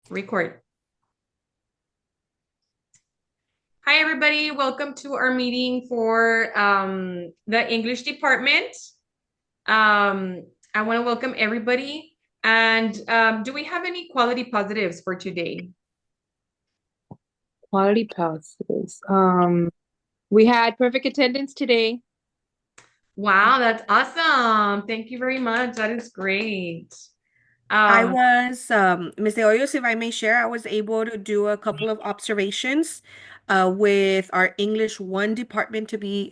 Record. Hi, everybody. Welcome to our meeting for the English department. I want to welcome everybody. And do we have any quality positives for today? Quality positives. We had perfect attendance today. Wow, that's awesome. Thank you very much. That is great. I Um, was, Ms. De Hoyos, if I may share, I was able to do a couple of observations with our English 1 department to be,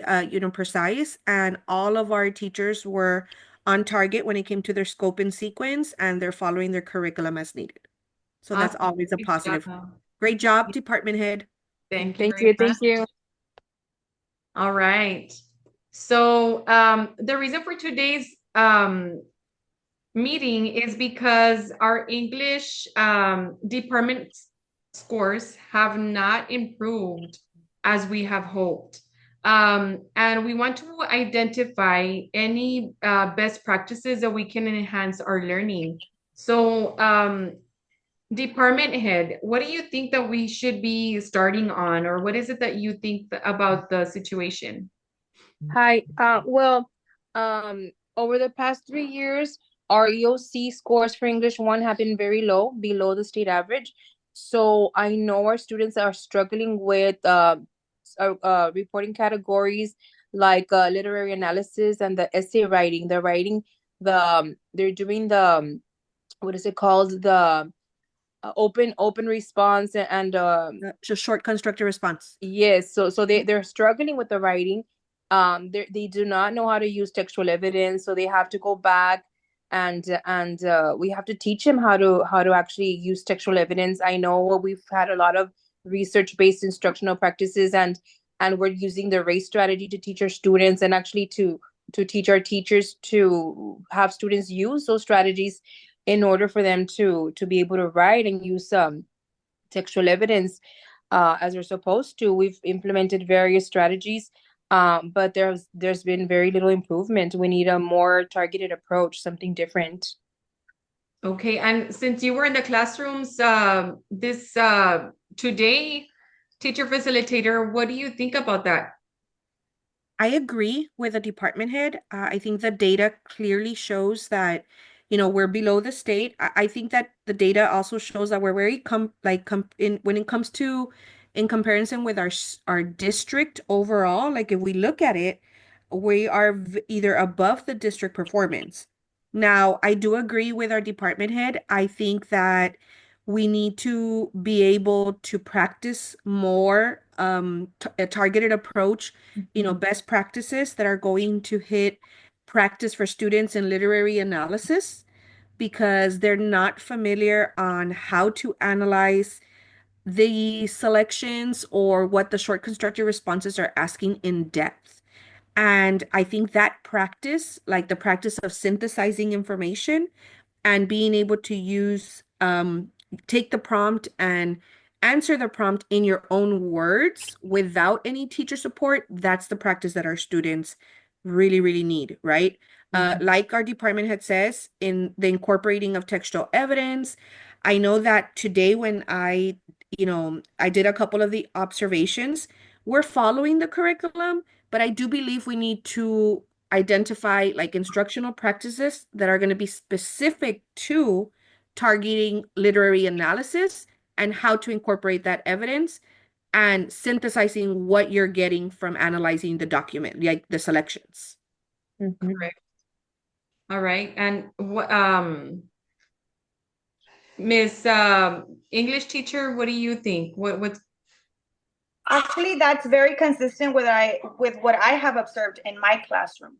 precise, and all of our teachers were on target when it came to their scope and sequence, and they're following their curriculum as needed. So that's awesome. always a Great positive. job. Great job, department head. Thank you Thank very you. much. Thank you. All right. So the reason for today's meeting is because our English department scores have not improved as we have hoped. And we want to identify any best practices that we can enhance our learning. So, department head, what do you think that we should be starting on, or what is it that you think about the situation? Hi. Over the past 3 years, our EOC scores for English 1 have been very low, below the state average. So I know our students are struggling with reporting categories like literary analysis and the essay writing. They're doing what is it called? The open response and Just short constructed response. yes, so they're struggling with the writing. They do not know how to use textual evidence, so they have to go back and we have to teach them how to actually use textual evidence. I know we've had a lot of research-based instructional practices, and we're using the race strategy to teach our students and actually to teach our teachers to have students use those strategies in order for them to be able to write and use textual evidence as we're supposed to. We've implemented various strategies, but there's been very little improvement. We need a more targeted approach, something different. Okay, and since you were in the classrooms this today, teacher facilitator, what do you think about that? I agree with the department head. I think the data clearly shows that, we're below the state. I think that the data also shows that we're very in when it comes to in comparison with our district overall. Like if we look at it, we are either above the district performance. Now, I do agree with our department head. I think that we need to be able to practice more a targeted approach, best practices that are going to hit practice for students in literary analysis because they're not familiar on how to analyze the selections or what the short constructed responses are asking in depth. And I think that practice, like the practice of synthesizing information and being able to take the prompt and answer the prompt in your own words without any teacher support, that's the practice that our students really, really need, right? Mhm. Like our department head says, in the incorporating of textual evidence, I know that today when I did a couple of the observations, we're following the curriculum, but I do believe we need to identify like instructional practices that are going to be specific to targeting literary analysis and how to incorporate that evidence and synthesizing what you're getting from analyzing the document, like the selections. Mhm. Correct. All right. And what Miss English teacher, what do you think? What's Actually, that's very consistent with what I have observed in my classroom.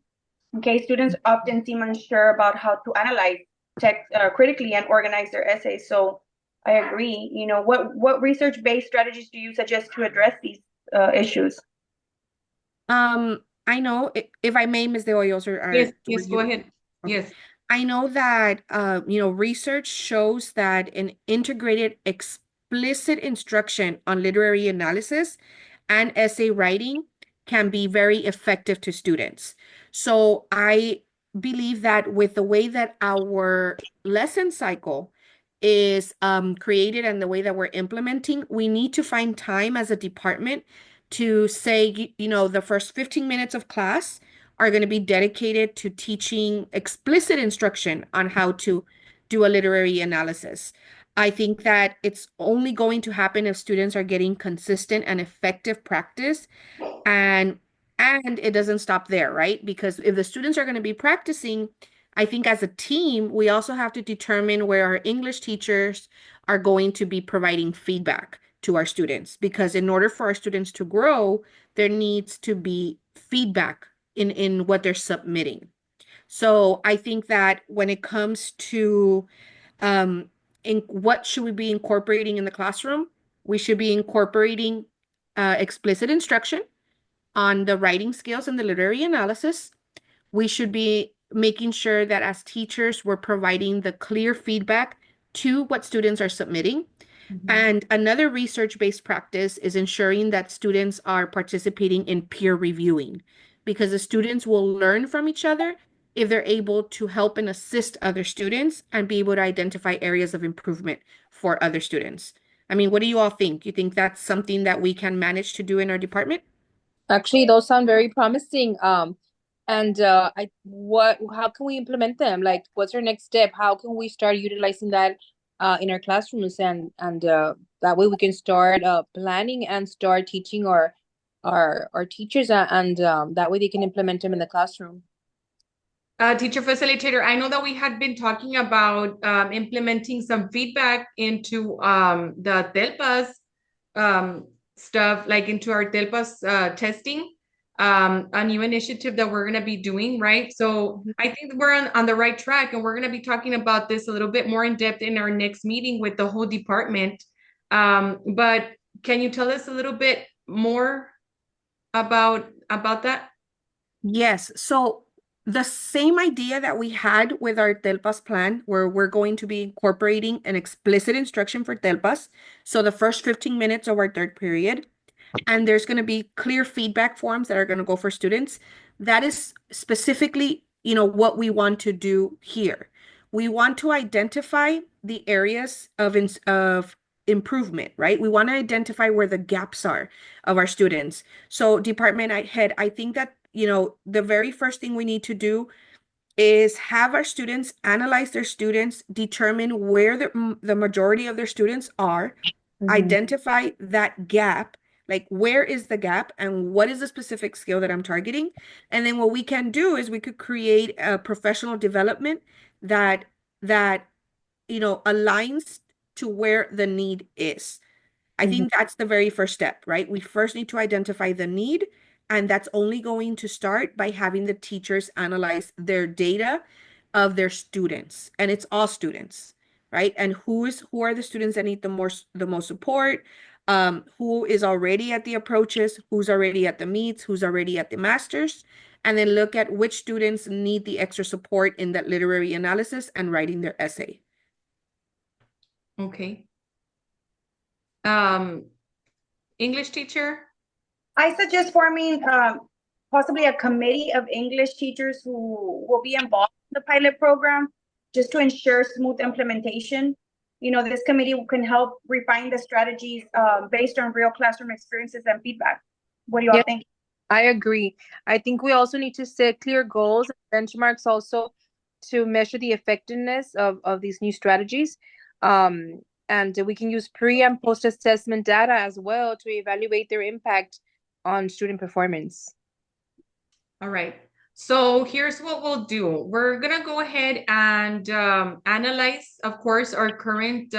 Okay, students often seem unsure about how to analyze text critically and organize their essays. So I agree. What research-based strategies do you suggest to address these issues? I know if I may, Ms. De Hoyos, yes, were yes, go you ahead. okay? Yes. I know that research shows that an integrated explicit instruction on literary analysis and essay writing can be very effective to students. So I believe that with the way that our lesson cycle is created and the way that we're implementing, we need to find time as a department to say, the first 15 minutes of class are going to be dedicated to teaching explicit instruction on how to do a literary analysis. I think that it's only going to happen if students are getting consistent and effective practice, and it doesn't stop there, right? Because if the students are going to be practicing, I think as a team, we also have to determine where our English teachers are going to be providing feedback to our students. Because in order for our students to grow, there needs to be feedback in what they're submitting. So I think that when it comes to in what should we be incorporating in the classroom, we should be incorporating explicit instruction on the writing skills and the literary analysis. We should be making sure that as teachers, we're providing the clear feedback to what students are submitting. And another research-based practice is ensuring that students are participating in peer reviewing, because the students will learn from each other if they're able to help and assist other students and be able to identify areas of improvement for other students. I mean, what do you all think? You think that's something that we can manage to do in our department? Actually, those sound very promising. And how can we implement them? Like, what's our next step? How can we start utilizing that in our classrooms, and that way we can start planning and start teaching our teachers, and that way they can implement them in the classroom. Teacher facilitator, I know that we had been talking about implementing some feedback into the TELPAS stuff, like into our TELPAS testing, a new initiative that we're going to be doing, right? So I think we're on the right track, and we're going to be talking about this a little bit more in depth in our next meeting with the whole department. But can you tell us a little bit more about that? Yes. So the same idea that we had with our TELPAS plan, where we're going to be incorporating an explicit instruction for TELPAS. So the first 15 minutes of our third period, and there's going to be clear feedback forms that are going to go for students. That is specifically, what we want to do here. We want to identify the areas of improvement, right? We want to identify where the gaps are of our students. So department head, I think that, the very first thing we need to do is have our students analyze their students, determine where the majority of their students are, identify that gap, like where is the gap and what is the specific skill that I'm targeting. And then what we can do is we could create a professional development that aligns to where the need is. I think that's the very first step, right? We first need to identify the need, and that's only going to start by having the teachers analyze their data of their students, and it's all students, right? And who are the students that need the most support, who is already at the approaches, who's already at the meets, who's already at the masters, and then look at which students need the extra support in that literary analysis and writing their essay. Okay. English teacher? I suggest forming possibly a committee of English teachers who will be involved in the pilot program, just to ensure smooth implementation. This committee can help refine the strategies based on real classroom experiences and feedback. What do you all think? I agree. I think we also need to set clear goals and benchmarks also to measure the effectiveness of these new strategies. And we can use pre and post assessment data as well to evaluate their impact on student performance. All right. So here's what we'll do. We're going to go ahead and analyze, of course, our current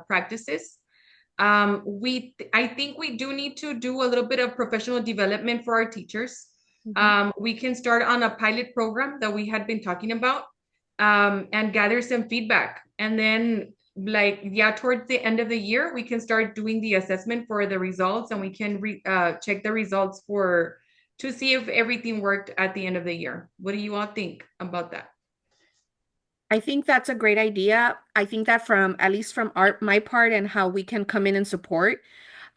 practices. I think we do need to do a little bit of professional development for our teachers. We can start on a pilot program that we had been talking about, and gather some feedback. And then towards the end of the year, we can start doing the assessment for the results, and we can check the results to see if everything worked at the end of the year. What do you all think about that? I think that's a great idea. I think that at least from my part and how we can come in and support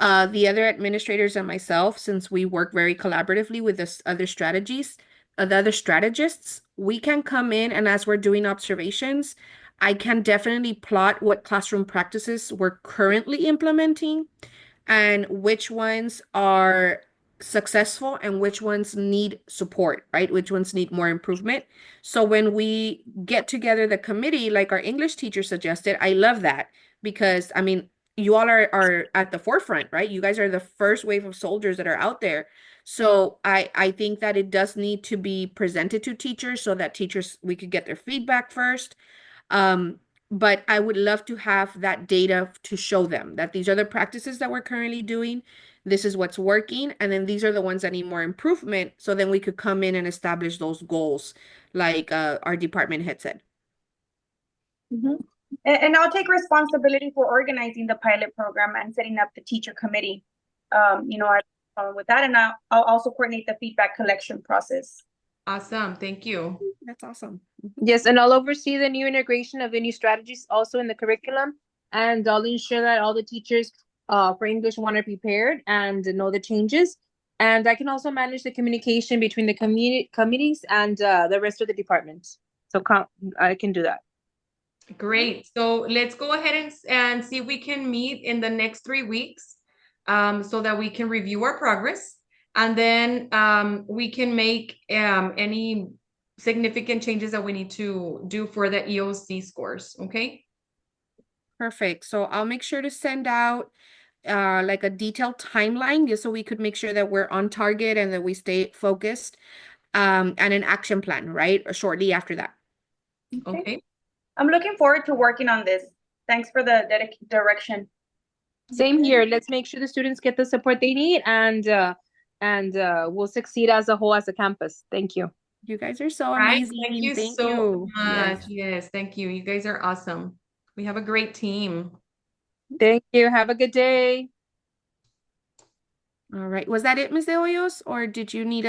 the other administrators and myself, since we work very collaboratively with the other strategists, we can come in, and as we're doing observations, I can definitely plot what classroom practices we're currently implementing and which ones are successful and which ones need support, right? Which ones need more improvement. So when we get together the committee, like our English teacher suggested, I love that because I mean, you all are at the forefront, right? You guys are the first wave of soldiers that are out there. So I think that it does need to be presented to teachers so that teachers we could get their feedback first. But I would love to have that data to show them that these are the practices that we're currently doing. This is what's working. And then these are the ones that need more improvement. So then we could come in and establish those goals, like our department head said. Mhm. And I'll take responsibility for organizing the pilot program and setting up the teacher committee. You know, I with that, and I'll also coordinate the feedback collection process. Awesome. Thank you. That's awesome. Yes, and I'll oversee the new integration of the new strategies also in the curriculum, and I'll ensure that all the teachers for English 1 are prepared and know the changes. And I can also manage the communication between the committees and the rest of the departments. So I can do that. Great. So let's go ahead and see if we can meet in the next 3 weeks so that we can review our progress. And then we can make any significant changes that we need to do for the EOC scores. Okay. Perfect. So I'll make sure to send out like a detailed timeline just so we could make sure that we're on target and that we stay focused. And an action plan, right? Shortly after that. Okay. I'm looking forward to working on this. Thanks for the direction. Same here. Let's make sure the students get the support they need, and we'll succeed as a whole as a campus. Thank you. You guys are so Right. amazing. Thank you Thank so you. much. Yes. Yes, thank you. You guys are awesome. We have a great team. Thank you. Have a good day. All right. Was that it, Ms. De Hoyos, or did you need